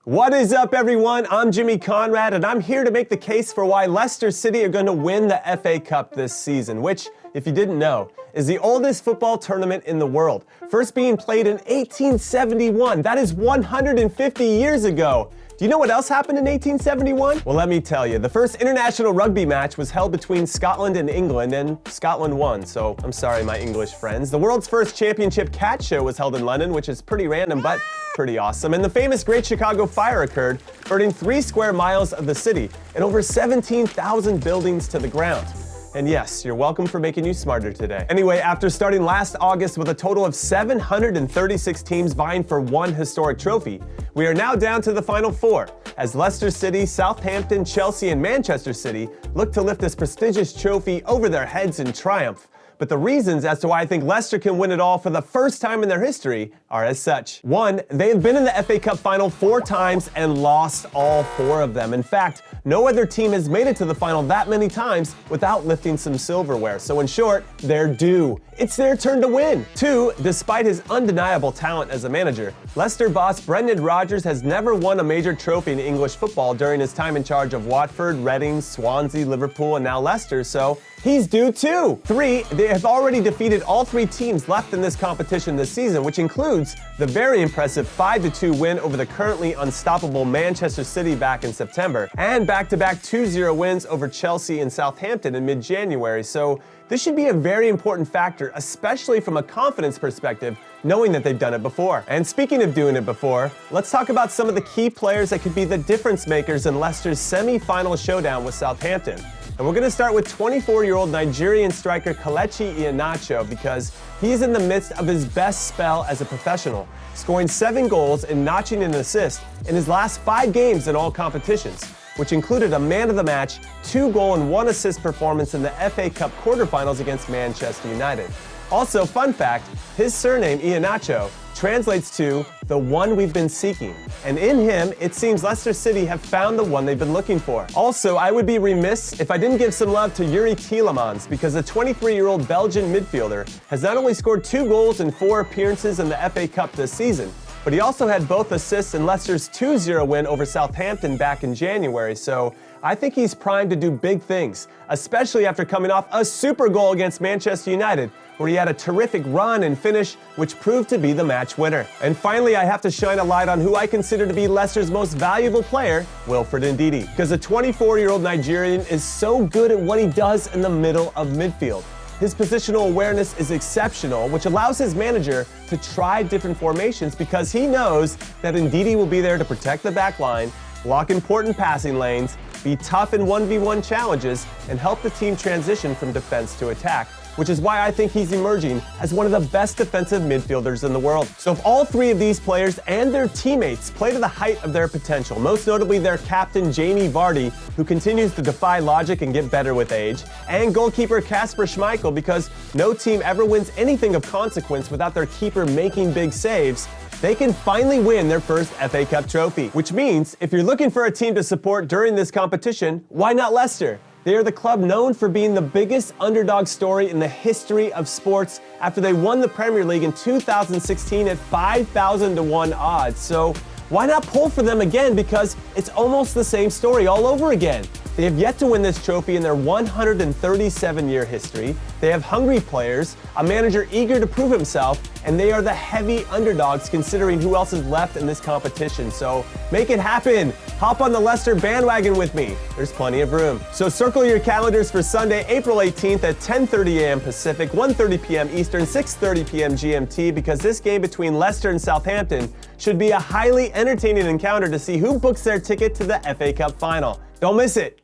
What is up, everyone? I'm Jimmy Conrad, and I'm here to make the case for why Leicester City are going to win the FA Cup this season, which, if you didn't know, is the oldest football tournament in the world, first being played in 1871. That is 150 years ago. Do you know what else happened in 1871? Well, let me tell you. The first international rugby match was held between Scotland and England, and Scotland won, so I'm sorry, my English friends. The world's first championship cat show was held in London, which is pretty random, but pretty awesome. And the famous Great Chicago Fire occurred, burning 3 square miles of the city and over 17,000 buildings to the ground. And yes, you're welcome for making you smarter today. Anyway, after starting last August with a total of 736 teams vying for one historic trophy, we are now down to the final 4, as Leicester City, Southampton, Chelsea, and Manchester City look to lift this prestigious trophy over their heads in triumph. But the reasons as to why I think Leicester can win it all for the first time in their history are as such. 1, they have been in the FA Cup final 4 times and lost all 4 of them. In fact, no other team has made it to the final that many times without lifting some silverware. So in short, they're due. It's their turn to win. 2, despite his undeniable talent as a manager, Leicester boss Brendan Rodgers has never won a major trophy in English football during his time in charge of Watford, Reading, Swansea, Liverpool, and now Leicester, so he's due too. 3, they have already defeated all 3 teams left in this competition this season, which includes the very impressive 5-2 win over the currently unstoppable Manchester City back in September, and back-to-back 2-0 wins over Chelsea and Southampton in mid-January. So this should be a very important factor, especially from a confidence perspective, knowing that they've done it before. And speaking of doing it before, let's talk about some of the key players that could be the difference makers in Leicester's semi-final showdown with Southampton. And we're going to start with 24-year-old Nigerian striker Kelechi Iheanacho, because he's in the midst of his best spell as a professional, scoring 7 goals and notching an assist in his last 5 games in all competitions, which included a man-of-the-match, 2-goal and 1-assist performance in the FA Cup quarterfinals against Manchester United. Also, fun fact, his surname, Iheanacho, translates to the one we've been seeking. And in him, it seems Leicester City have found the one they've been looking for. Also, I would be remiss if I didn't give some love to Yuri Tielemans, because the 23-year-old Belgian midfielder has not only scored 2 goals in 4 appearances in the FA Cup this season, but he also had both assists in Leicester's 2-0 win over Southampton back in January, so I think he's primed to do big things, especially after coming off a super goal against Manchester United, where he had a terrific run and finish, which proved to be the match winner. And finally, I have to shine a light on who I consider to be Leicester's most valuable player, Wilfred Ndidi, because the 24-year-old Nigerian is so good at what he does in the middle of midfield. His positional awareness is exceptional, which allows his manager to try different formations because he knows that Ndidi will be there to protect the back line, block important passing lanes, be tough in 1v1 challenges, and help the team transition from defense to attack, which is why I think he's emerging as one of the best defensive midfielders in the world. So if all 3 of these players and their teammates play to the height of their potential, most notably their captain Jamie Vardy, who continues to defy logic and get better with age, and goalkeeper Kasper Schmeichel, because no team ever wins anything of consequence without their keeper making big saves, they can finally win their first FA Cup trophy. Which means, if you're looking for a team to support during this competition, why not Leicester? They are the club known for being the biggest underdog story in the history of sports after they won the Premier League in 2016 at 5,000-to-1 odds. So why not pull for them again, because it's almost the same story all over again. They have yet to win this trophy in their 137-year history. They have hungry players, a manager eager to prove himself, and they are the heavy underdogs considering who else is left in this competition. So make it happen. Hop on the Leicester bandwagon with me. There's plenty of room. So circle your calendars for Sunday, April 18th at 10:30 a.m. Pacific, 1:30 p.m. Eastern, 6:30 p.m. GMT, because this game between Leicester and Southampton should be a highly entertaining encounter to see who books their ticket to the FA Cup final. Don't miss it.